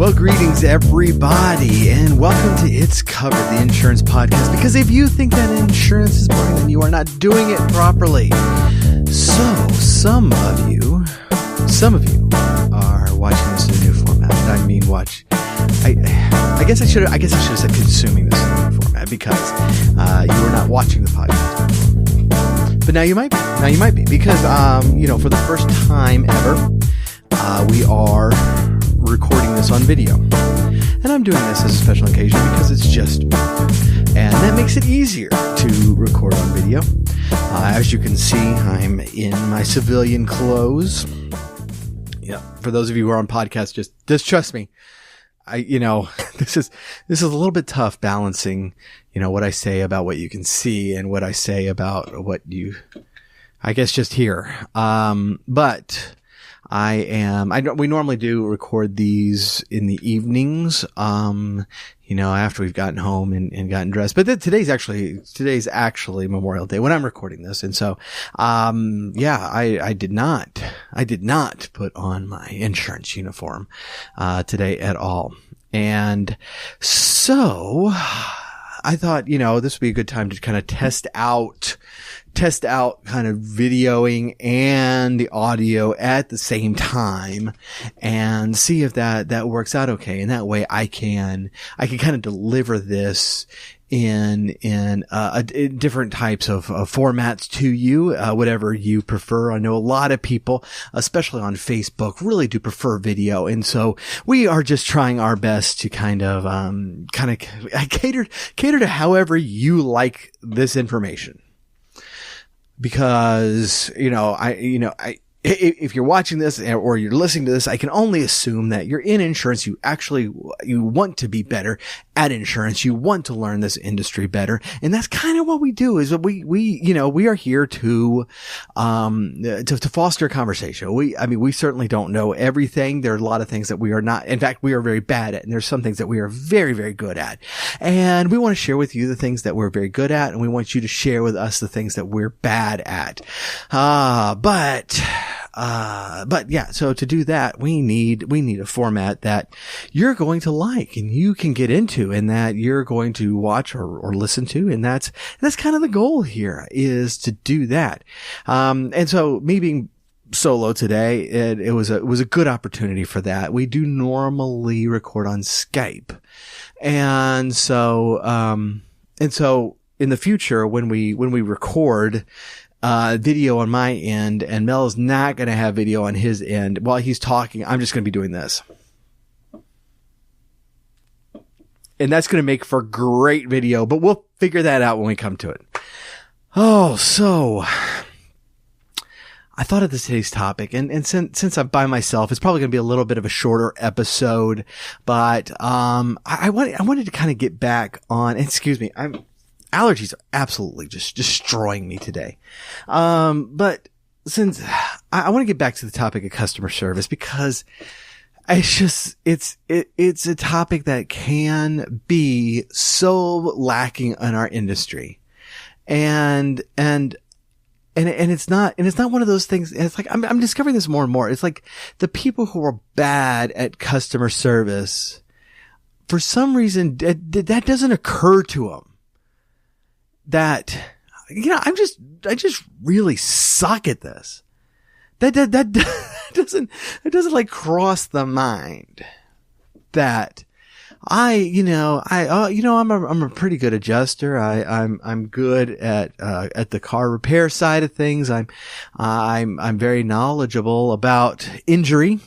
Well, greetings everybody, and welcome to It's Covered, the insurance podcast, because if you think that insurance is boring, then you are not doing it properly. So, some of you are watching this in a new format. I mean, I guess I should have said consuming this in a new format, because you were not watching the podcast. But now you might be, because, for the first time ever, we are recording this on video. And I'm doing this as a special occasion because it's just me. And that makes it easier to record on video. As you can see, I'm in my civilian clothes. Yeah, for those of you who are on podcast, just trust me. This is a little bit tough balancing, what I say about what you can see and what I say about what you, I guess, just hear. But we normally do record these in the evenings, after we've gotten home and gotten dressed. But today's actually Memorial Day when I'm recording this. And so, I did not put on my insurance uniform, today at all. And so I thought, this would be a good time to kind of test out kind of videoing and the audio at the same time and see if that works out okay. And that way I can kind of deliver this in different types of formats to you, whatever you prefer. I know a lot of people, especially on Facebook, really do prefer video. And so we are just trying our best to kind of cater to however you like this information. Because, if you're watching this or you're listening to this, I can only assume that you're in insurance. You want to be better at insurance. You want to learn this industry better. And that's kind of what we do is we are here to foster a conversation. We certainly don't know everything. There are a lot of things that we are not. In fact, we are very bad at, and there's some things that we are very, very good at. And we want to share with you the things that we're very good at. And we want you to share with us the things that we're bad at. But yeah, so to do that, we need a format that you're going to like and you can get into and that you're going to watch or listen to. And that's kind of the goal here, is to do that. And so me being solo today, it was a good opportunity for that. We do normally record on Skype. And so in the future, when we record, video on my end, and Mel is not going to have video on his end while he's talking, I'm just going to be doing this. And that's going to make for great video, but we'll figure that out when we come to it. Oh, so I thought of today's topic, and since I'm by myself, it's probably going to be a little bit of a shorter episode, but I wanted to kind of get back on, excuse me, allergies are absolutely just destroying me today. But since I want to get back to the topic of customer service, because it's a topic that can be so lacking in our industry. And it's not one of those things. It's like, I'm discovering this more and more. It's like the people who are bad at customer service, for some reason, that doesn't occur to them. That, I just really suck at this. That doesn't like cross the mind that I'm a pretty good adjuster. I'm good at the car repair side of things. I'm very knowledgeable about injury,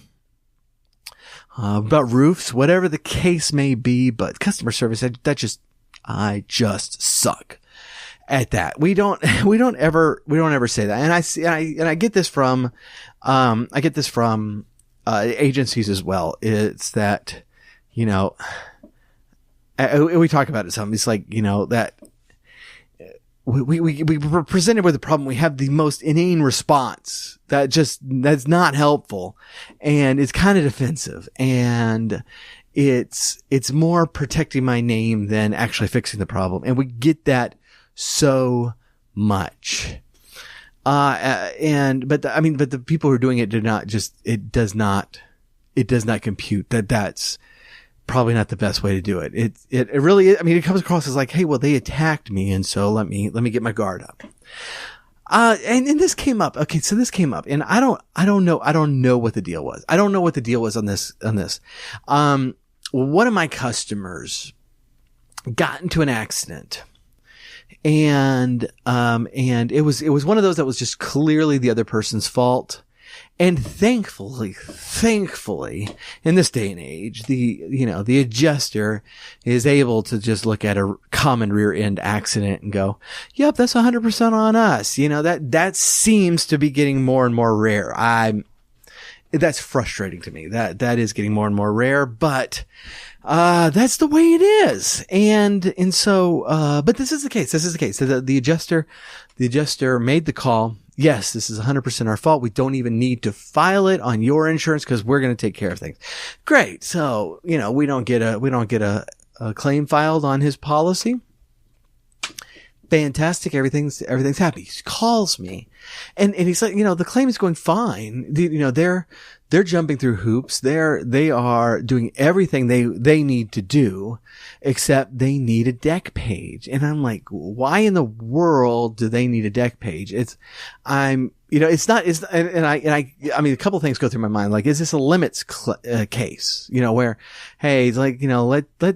about roofs, whatever the case may be, but customer service, I just suck at that. We don't ever say that. And I get this from agencies as well. It's that, we talk about it some. It's like, that we were presented with a problem. We have the most inane response that's not helpful, and it's kind of defensive, and it's more protecting my name than actually fixing the problem. And we get that so much. But the people who are doing it it does not it does not compute that's probably not the best way to do it. It really, I mean, it comes across as like, hey, well, they attacked me, and so let me get my guard up. And this came up. Okay, so this came up, and I don't know what the deal was. I don't know what the deal was on this. One of my customers got into an accident, and it was one of those that was just clearly the other person's fault. And thankfully, in this day and age, the adjuster is able to just look at a common rear end accident and go, yep, that's 100% on us. That seems to be getting more and more rare. That's frustrating to me. That is getting more and more rare, but, that's the way it is. And so, but this is the case. So the adjuster made the call. Yes, this is 100% our fault. We don't even need to file it on your insurance because we're going to take care of things. Great. So, we don't get a claim filed on his policy. Fantastic. Everything's happy. He calls me and he's like, the claim is going fine. They're jumping through hoops. They are doing everything they need to do, except they need a deck page. And I'm like, why in the world do they need a deck page? I mean, a couple of things go through my mind. Like, is this a limits case? Where, hey, it's like,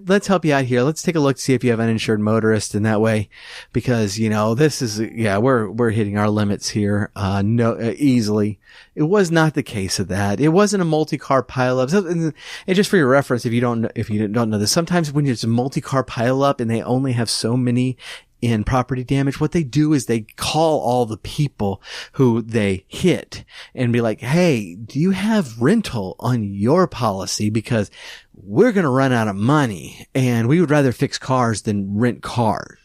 let's help you out here. Let's take a look to see if you have uninsured motorist, and that way, because, this is, we're hitting our limits here, easily. It was not the case of that. It wasn't a multi-car pileup. So, and just for your reference, if you don't know this, sometimes when it's a multi-car pileup and they only have so many in property damage, what they do is they call all the people who they hit and be like, hey, do you have rental on your policy? Because we're going to run out of money and we would rather fix cars than rent cars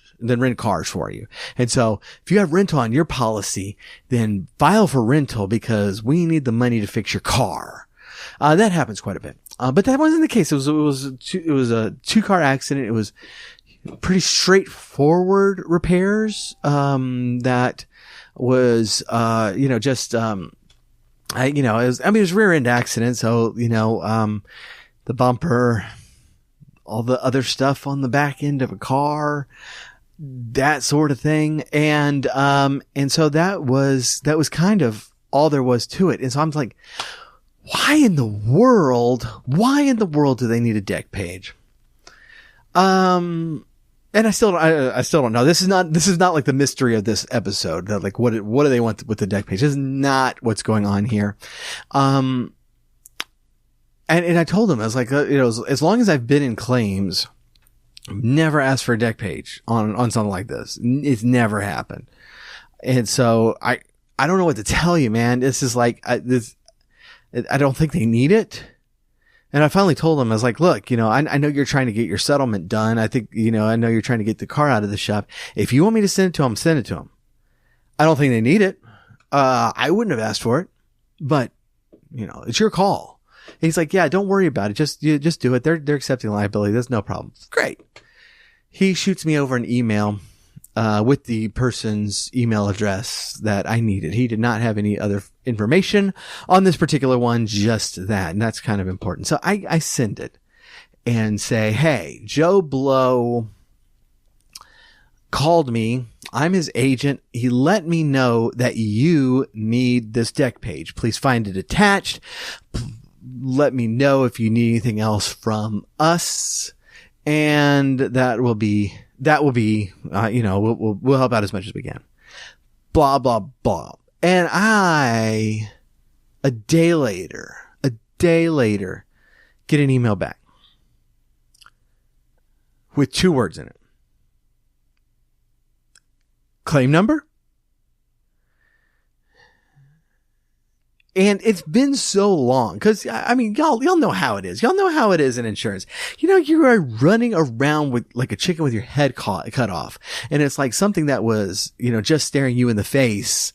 for you. And so if you have rental on your policy, then file for rental because we need the money to fix your car. That happens quite a bit. But that wasn't the case. It was a 2-car accident. It was pretty straightforward repairs, that was, it was rear end accident. So, the bumper, all the other stuff on the back end of a car, that sort of thing. And so that was kind of all there was to it. And so I'm like, why in the world do they need a deck page? And I still don't know. This is not like the mystery of this episode. Like, what do they want with the deck page? This is not what's going on here. And I told him, I was like, as long as I've been in claims, I've never asked for a deck page on something like this. It's never happened. And so I don't know what to tell you, man. This is like, I don't think they need it. And I finally told him, I was like, look, I know you're trying to get your settlement done. I think, I know you're trying to get the car out of the shop. If you want me to send it to him, send it to him. I don't think they need it. I wouldn't have asked for it, but it's your call. And he's like, yeah, don't worry about it. Just do it. They're accepting liability. There's no problem. Great. He shoots me over an email, with the person's email address that I needed. He did not have any other information on this particular one, just that. And that's kind of important. So I send it and say, hey, Joe Blow called me. I'm his agent. He let me know that you need this deck page. Please find it attached. Let me know if you need anything else from us. And that will be, we'll help out as much as we can. Blah, blah, blah. And a day later, get an email back with 2 words in it. Claim number. And it's been so long because, I mean, y'all know how it is. Y'all know how it is in insurance. You are running around with like a chicken with your head cut off. And it's like something that was, just staring you in the face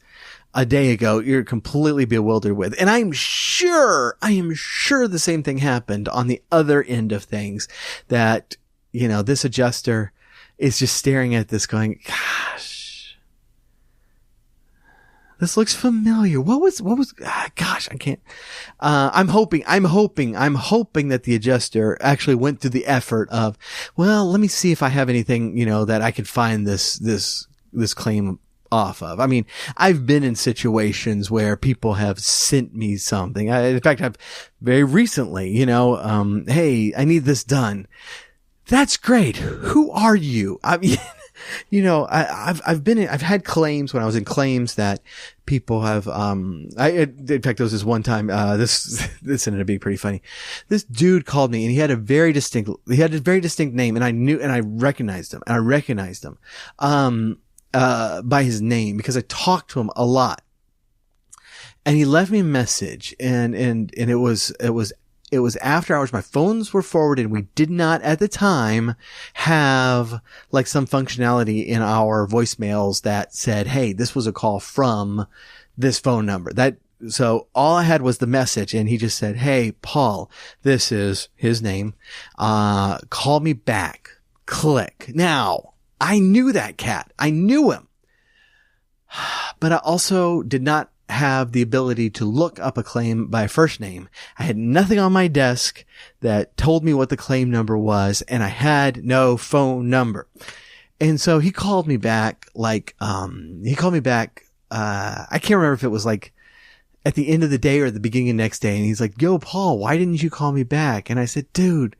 a day ago, you're completely bewildered with. And I am sure the same thing happened on the other end of things, that, this adjuster is just staring at this going, gosh, This looks familiar. Gosh, I can't. I'm hoping that the adjuster actually went through the effort of, well, let me see if I have anything, that I could find this claim off of. I mean, I've been in situations where people have sent me something. In fact, I've very recently, hey, I need this done. That's great. Who are you? I mean, I've had claims when I was in claims that people have, in fact, there was this one time, this ended up being pretty funny. This dude called me and he had a very distinct name, and I recognized him by his name because I talked to him a lot. And he left me a message, and it was after hours. My phones were forwarded. We did not at the time have like some functionality in our voicemails that said, hey, this was a call from this phone number. So all I had was the message, and he just said, hey, Paul, this is his name. Call me back. Click. Now, I knew that cat. I knew him, but I also did not have the ability to look up a claim by first name. I had nothing on my desk that told me what the claim number was, and I had no phone number. And so he called me back I can't remember if it was like at the end of the day or the beginning of the next day. And he's like, yo, Paul, why didn't you call me back? And I said, dude,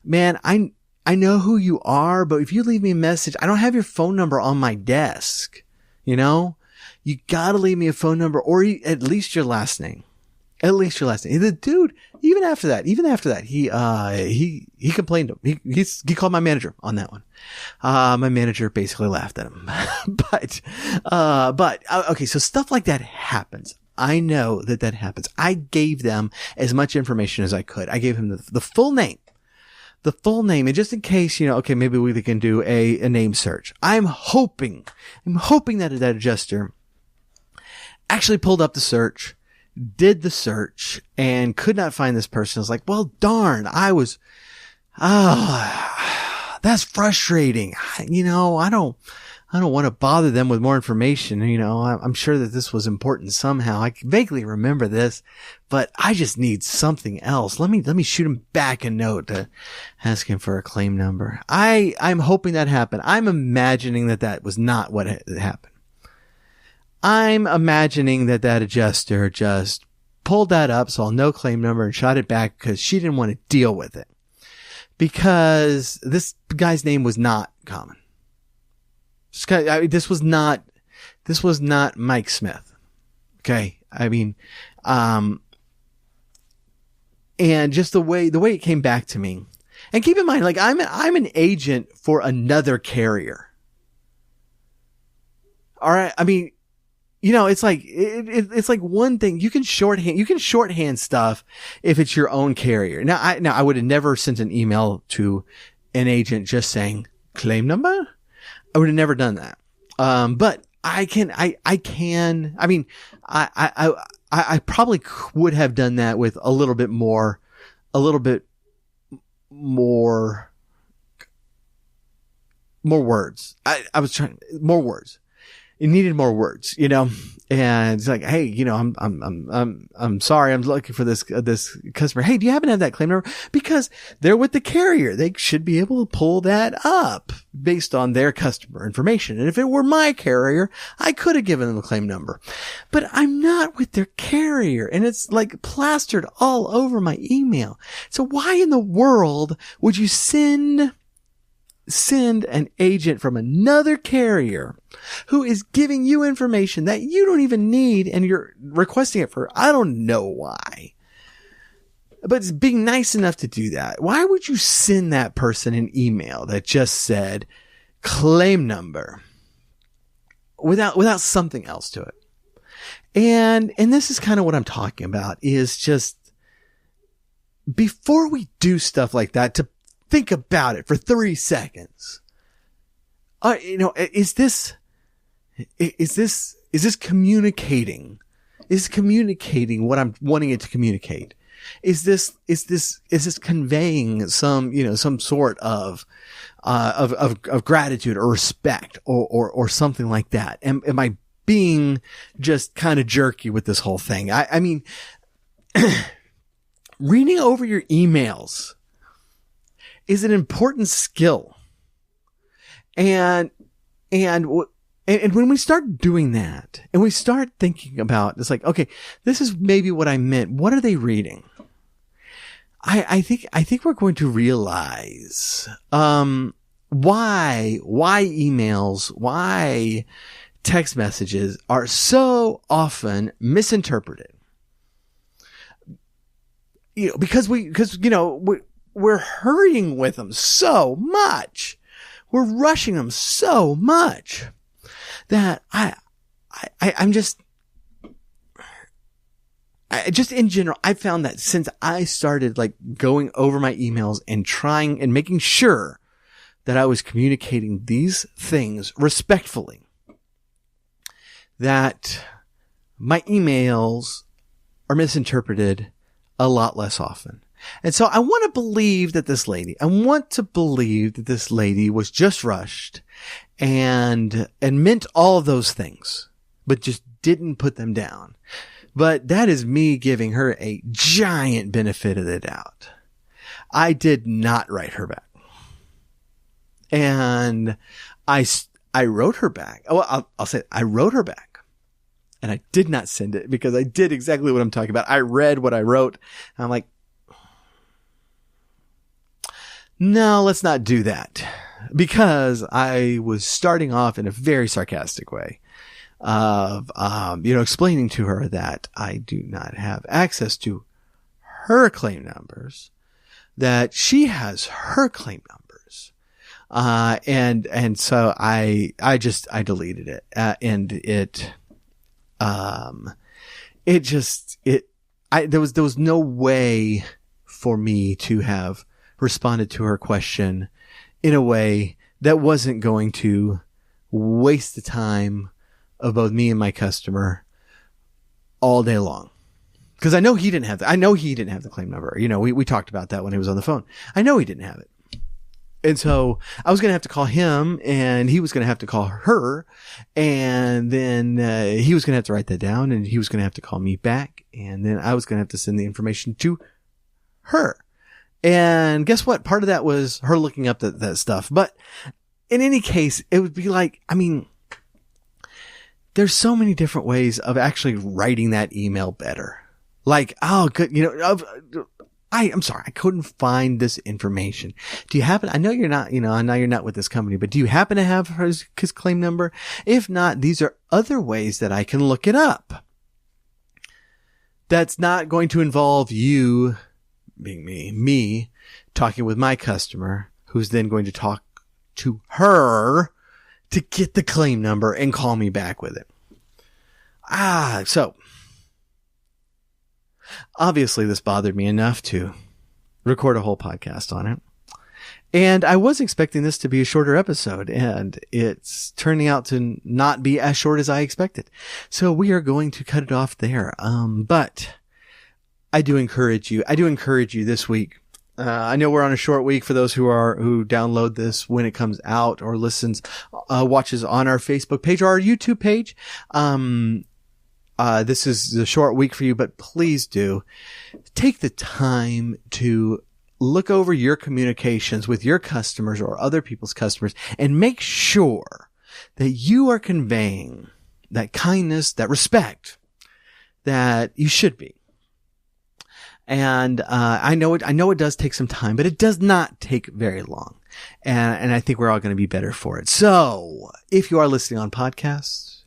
man, I know who you are, but if you leave me a message, I don't have your phone number on my desk. You gotta leave me a phone number, or at least your last name. At least your last name. The dude, even after that, he complained. He called my manager on that one. My manager basically laughed at him. Okay, so stuff like that happens. I know that happens. I gave them as much information as I could. I gave him the full name. The full name, and just in case, okay, maybe we can do a name search. I'm hoping that adjuster actually pulled up the search, did the search, and could not find this person. I was like, well, darn, that's frustrating. I don't want to bother them with more information. I'm sure that this was important somehow. I vaguely remember this, but I just need something else. Let me shoot him back a note to ask him for a claim number. I'm hoping that happened. I'm imagining that was not what happened. I'm imagining that adjuster just pulled that up, saw no claim number, and shot it back because she didn't want to deal with it. Because this guy's name was not common. This was not Mike Smith. Okay. I mean, and just the way it came back to me. And keep in mind, like, I'm an agent for another carrier. All right. I mean, it's like, it's like one thing you can shorthand stuff if it's your own carrier. Now I would have never sent an email to an agent just saying claim number. I would have never done that. But I probably would have done that with a little bit more words. I was trying more words. It needed more words, and it's like, hey, I'm sorry. I'm looking for this customer. Hey, do you happen to have that claim number? Because they're with the carrier. They should be able to pull that up based on their customer information. And if it were my carrier, I could have given them a claim number, but I'm not with their carrier, and it's like plastered all over my email. So why in the world would you send an agent from another carrier who is giving you information that you don't even need, and you're requesting it for, I don't know why, but it's being nice enough to do that? Why would you send that person an email that just said claim number without something else to it? And this is kind of what I'm talking about, is just before we do stuff like that, to think about it for 3 seconds. Is this communicating? Is communicating what I'm wanting it to communicate? Is this conveying some sort of gratitude or respect or something like that? Am I being just kind of jerky with this whole thing. I mean, reading over your emails is an important skill. And when we start doing that and we start thinking about, it's like, okay, this is maybe what I meant. What are they reading? I think we're going to realize, why emails, why text messages are so often misinterpreted. Because we're hurrying with them so much. We're rushing them so much that I'm just in general, I found that since I started like going over my emails and trying and making sure that I was communicating these things respectfully, that my emails are misinterpreted a lot less often. And so I want to believe that this lady was just rushed and meant all of those things, but just didn't put them down. But that is me giving her a giant benefit of the doubt. I did not write her back. And I wrote her back. Well, I'll say it. I wrote her back. And I did not send it because I did exactly what I'm talking about. I read what I wrote. And I'm like, no, let's not do that. Because I was starting off in a very sarcastic way of, explaining to her that I do not have access to her claim numbers, that she has her claim numbers. And so I deleted it. There was no way for me to have responded to her question in a way that wasn't going to waste the time of both me and my customer all day long. Cause I know he didn't have the claim number. We talked about that when he was on the phone. I know he didn't have it. And so I was going to have to call him and he was going to have to call her. And then, he was going to have to write that down and he was going to have to call me back. And then I was going to have to send the information to her. And guess what? Part of that was her looking up that stuff. But in any case, it would be like, there's so many different ways of actually writing that email better. Like, I'm sorry, I couldn't find this information. Do you happen, I know you're not with this company, but do you happen to have his claim number? If not, these are other ways that I can look it up. That's not going to involve you being me talking with my customer, who's then going to talk to her to get the claim number and call me back with it. So obviously this bothered me enough to record a whole podcast on it. And I was expecting this to be a shorter episode, and it's turning out to not be as short as I expected. So we are going to cut it off there. But I do encourage you this week. I know we're on a short week for those who download this when it comes out or watches on our Facebook page or our YouTube page. This is a short week for you, but please do take the time to look over your communications with your customers or other people's customers and make sure that you are conveying that kindness, that respect that you should be. And, I know it does take some time, but it does not take very long. And I think we're all going to be better for it. So if you are listening on podcasts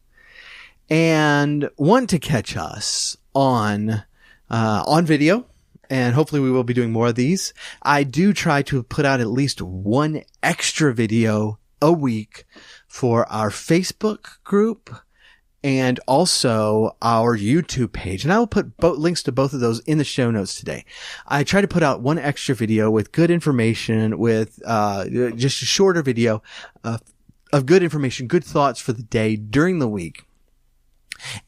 and want to catch us on video, and hopefully we will be doing more of these, I do try to put out at least one extra video a week for our Facebook group and also our YouTube page. And I will put links to both of those in the show notes today. I try to put out one extra video with good information, with just a shorter video of good information, good thoughts for the day during the week.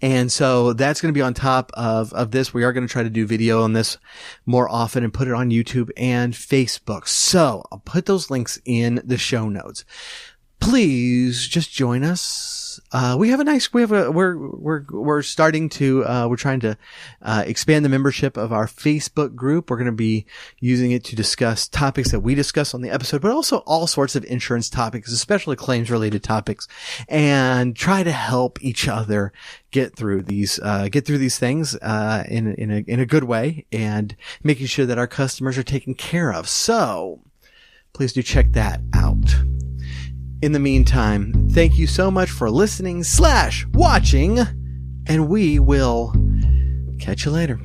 And so that's going to be on top of this. We are going to try to do video on this more often and put it on YouTube and Facebook. So I'll put those links in the show notes. please just join us. We're starting to, we're trying to, expand the membership of our Facebook group. We're going to be using it to discuss topics that we discuss on the episode, but also all sorts of insurance topics, especially claims related topics, and try to help each other get through these things, in a good way, and making sure that our customers are taken care of. So please do check that out. In the meantime, thank you so much for listening / watching, and we will catch you later.